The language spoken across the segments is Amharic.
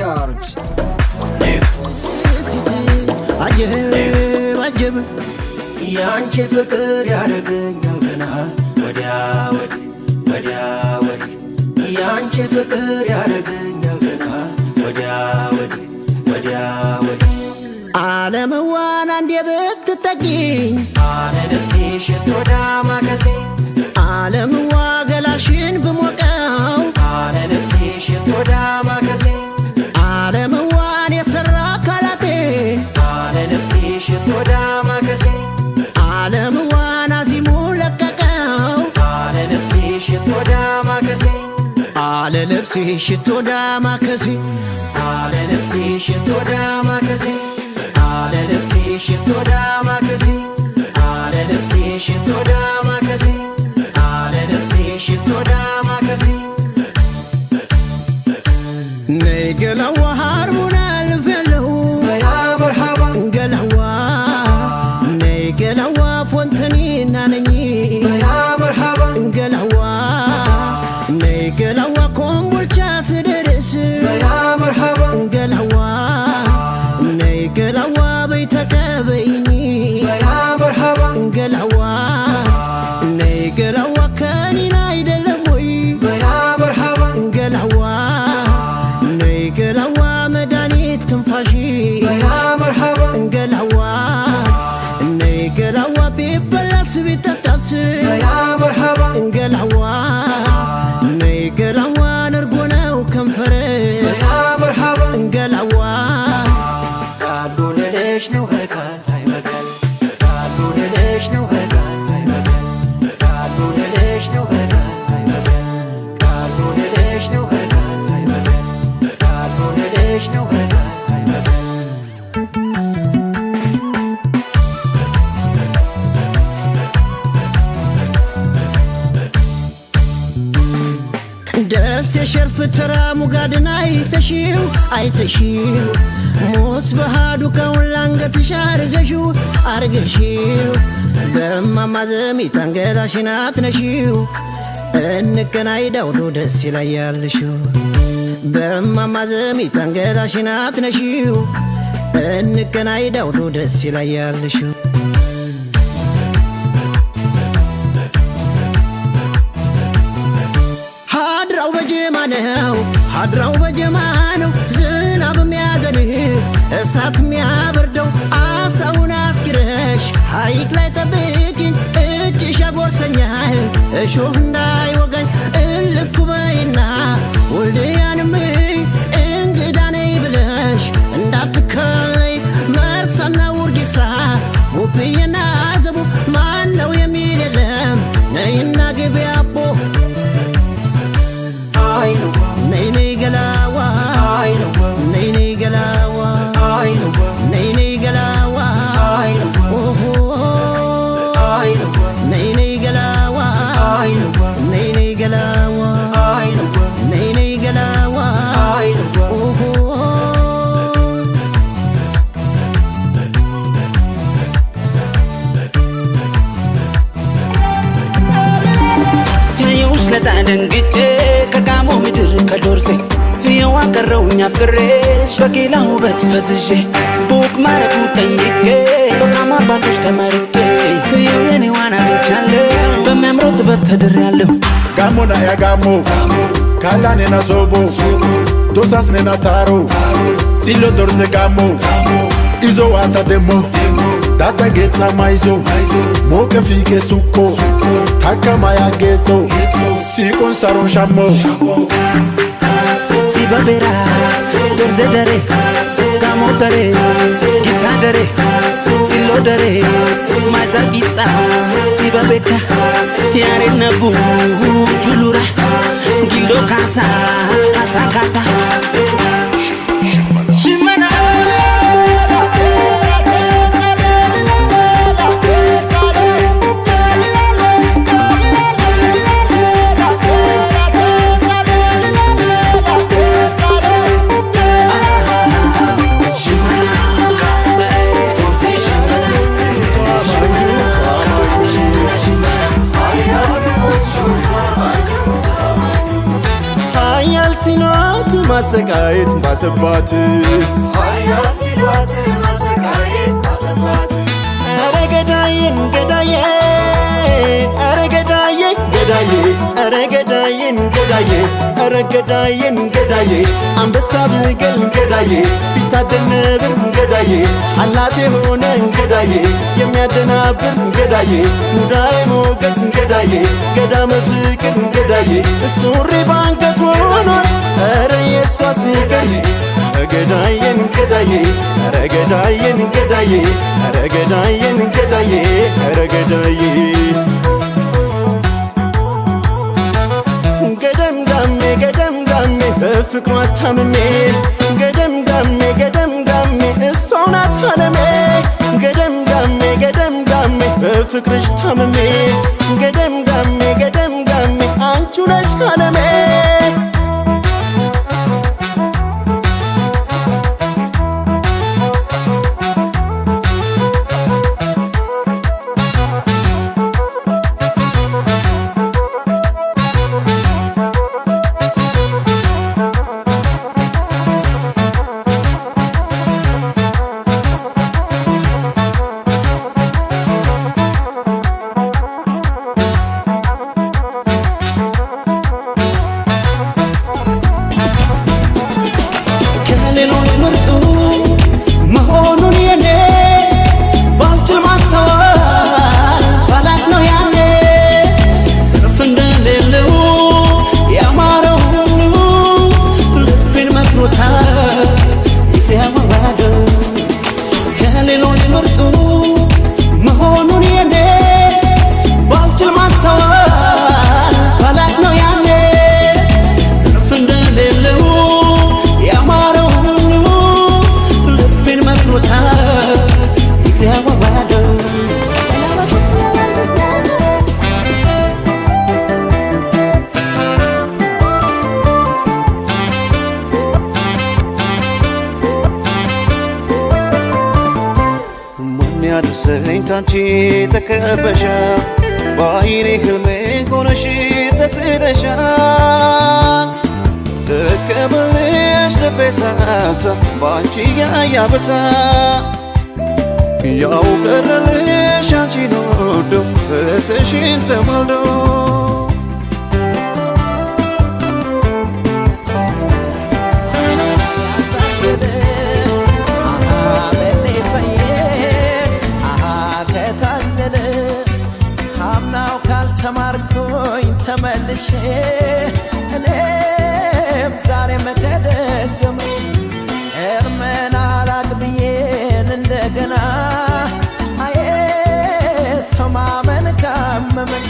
ያወሩት አጀብ ያንቺ ፍቅር ያረገኛል ገና ወዲያ ወዲያ ያንቺ ፍቅር ያረገኛል ገና ወዲያ ወዲያ ዓለምዋን አንዴ ብትጠጊኝ አለ ነፍሴ ሽቶዳ ማከሴ ዓለምዋ ገላሽን ብሞቀው አለ ነፍሴ ሽቶዳ ማከሴ ዓለምዋን የሰራ ካላቴን አለ ነፍሴ ሽቶዳ ማከሴ ዓለምዋን አዚሙ ለቀቀው አለ ነፍሴ ሽቶዳ ማከሴ አለ ነፍሴ ሽቶዳ ማከሴ አለ ነፍሴ ሽቶዳ ማከሴ አለ ነፍሴ ሽቶዳ ማከሴ አለ ነፍሴ ሽቶዳ ማከሴ አለ ነፍሴ ሽቶዳ ማከሴ ነይ ገላዋ ሃርሙና ልፈለው ያ መርሐባ ገላዋ ነይ ገላዋ ፎንተኒና ነኝ ያ መርሐባ ገላዋ ነይ ገላዋ ኮምቦልቻ ስደርስ ያ መርሐባ ገላዋ ነይ ገላዋ በይተቀበይኒ ያ መርሐባ ገላዋ ነይ ገላዋ ከኒና አይደለም ወይ ያ መርሐባ ገላዋ ነይ ገላዋ መድኃኒት ትንፋሺ ያ መርሐባ ገላዋ ነይ ገላዋ ቢበላስ ቢጠጣስ ያ መርሐባ ገላዋ ነይ ገላዋ ነርጎ ነው ከንፈር ያ መርሐባ ገላዋ ቃሉ ልልሽ ነው በቃል አይበቃል ቃሉ ልልሽ ነው በቃል አይበቃል ቃሉ ልልሽ ነው በቃል አይበቃል ቃሉ ልልሽ ነው በቃል አይበቃል ቃሉ ልልሽ ነው በቃል አይበቃል ደስ የሸርፍ ተራ ሙጋድን አይተሺው ሞስ በሃዱ ከውን ላንገትሽ አርገሽው በማማ ዘሚት አንገላሽን አትነሺው እንገናኝ ዳውዶ ደስ ይላያልሽው በማማ ዘሚት አንገላሽን አትነሺው እንገናኝ ዳውዶ ደስ ይላያልሽው ሀድራው በጀማ ነው ዝናብ የሚያዘንህ እሳት የሚያበርደው አሳውን አስግረሽ ሐይቅ ላይ ጠብቂኝ እጅሽ ያጎርሰኛል እሾህ እንዳይወጋኝ እልፍ በይና ወልድያንም እንግዳ ነይ ብለሽ እንዳትከለይ መርሳና ውርጌሳ ውብዬና ዘቡ ማን ነው የሚል የለም ነይና ግቢ አቦ ነይ ነይ ገላዋ ነይ ነይ ገላዋ ነይ ነይ ገላዋ ኦሆ ነይ ነይ ገላዋ ነይ ነይ ገላዋ ነይ ነይ ገላዋ ኦሆ ያየውሽ ለታ ደንግጬ ከጋሞ ምድር ከዶርሴ የዋቀረውኝ አፍቅሬሽ በጌላ ውበት ፈዝዤ ቡቅ ማረጉ ጠይቄ በቃማ አባቶች ተመርቄ የኔዋን አግኝቻለሁ በሚያምረው ጥበብ ተድሬያለሁ ጋሞና ያጋሞ ካላኔና ሶቦ ዶሳስኔና ታሮ ሲሎ ዶርሴ ጋሞ izo wata demo data getsa maizo moke fike suko taka maya geto sikon saron shamo si babera dorze dare gamo dare gita dare silo dare maza gita si babeka yare nabu julura gido kasa shimana Hayal sinot ማሰቃየት ባሰባት ሀያት ሲሏት ማሰቃየት ባሰባት ኧረ ገዳዬን ገዳዬ ኧረ ገዳዬን ገዳዬ ኧረ ገዳዬን ገዳዬ ኧረ ገዳዬን ገዳዬ አንበሳ ብገል ገዳዬ ቢታደን ነብር ገዳዬ አላቴ ሆነ ገዳዬ የሚያደናብር ገዳዬ ሙዳዬ ሞገስ ገዳዬ ገዳመ ፍቅር ገዳዬ ሱሪ ባንገት ሆኗል ኧረ የሷ ሲገል ገዳዬን ገዳዬ ኧረ ገዳዬን ገዳዬ ኧረ ገዳዬን ገዳዬ ኧረ ገዳዬ ገደምዳሜ ገደምዳሜ በፍቅሯ ታምሜ ገደምዳሜ ገደምዳሜ እሷው ናት ዓለሜ ገደምዳሜ ገደምዳሜ በፍቅርሽ ታምሜ ገደምዳሜ ገደምዳሜ አንቺው ነሽ ዓለሜ ያድርሰኝ ካንቺ ተከበሻ ባይኔ ህልሜ ሆነሽ ተስለሻል ደከመልሽ ልቤ ሳሳ ባንቺ ያያበሳ ያው ቀረልሽ አንቺን ወዶ ፍቅርሽን ተማልዶ ተማርኩኝ ተመልሼ እኔም ዛሬ መከደገም እርመና ላቅብዬን እንደገና አዬ ሰው ማመን ካመመን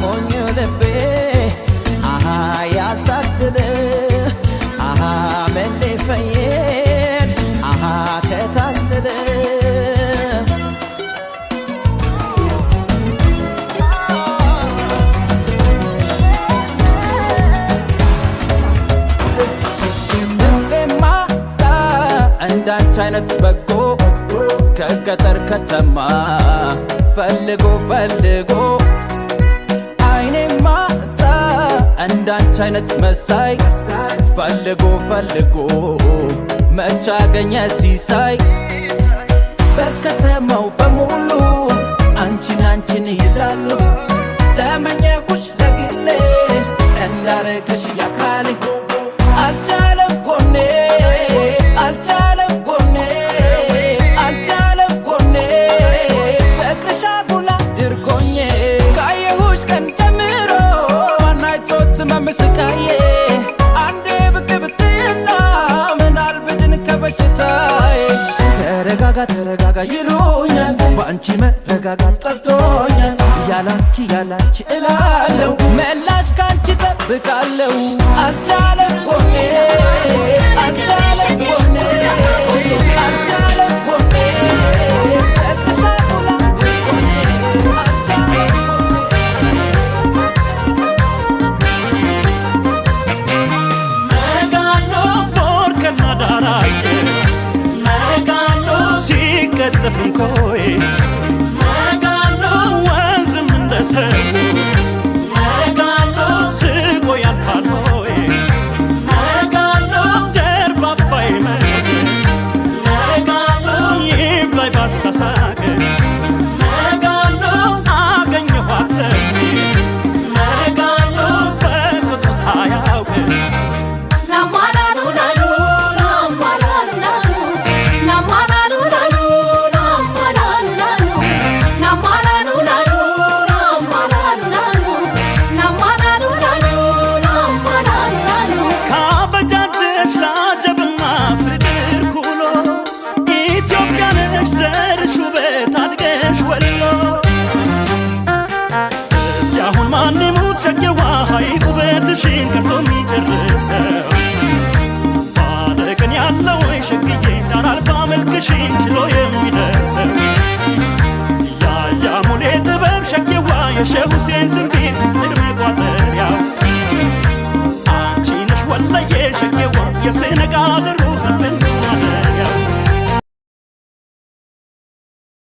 ሞኙ ልቤ ያልታደለ መሌፈዬን ከታለለ እንዳንቺ አይነት በጎ ከገጠር ከተማ ፈልጎ ፈልጎ አይኔማ እንዳንቺ አይነት መሳይ ፈልጎ ፈልጎ መች አገኘ ሲሳይ በከተማው በሙሉ አንቺን አንቺን ይላሉ ተመኘሁሽ ለግሌ እንዳረገሽ ያካሌ አልቻለም ጎኔ አልቻለም ጎኔ አልቻለም ጎኔ ፍቅርሽ አጉላ ድርጎኜ ካየሁሽ ቀን ጀምሮ አናይቶት መምስቃዬ አንዴ ብቅ ብትና ምናል ብድን ከበሽታዬ ተረጋጋ ተረጋጋ ይሉኛል በአንቺ መረጋጋት ጠፍቶኛል ያላንቺ ያላንቺ እላለሁ መላሽ ካንቺ ጠብቃለሁ አልቻለም ጎኔ አልቻለም ጎኔ አልቻለም ጎኔ ፍቅርሽ አጉላ ድርጎኜ መጋኖ ፎርከና ዳራዬ መጋኖ ሲቀጠፍን ኮዬ መጋኖ ወንዝም እንደሰው መጋኖ ስቆ ያልፋል ሆዬ ውበትሽን ቀርቶ የሚጨርሰው ባለቅን ያለው ወይ ሸግዬ ዳር አልባ መልክሽን ችሎ የሚደርሰው ያያሙሌ ጥበብ ሸጌዋ የሼህ ሁሴን ትንቢት ምስጢር መቋጠሪያው አንቺ ነሽ ወለየ ሸጌዋ የሴነጋል ሩህ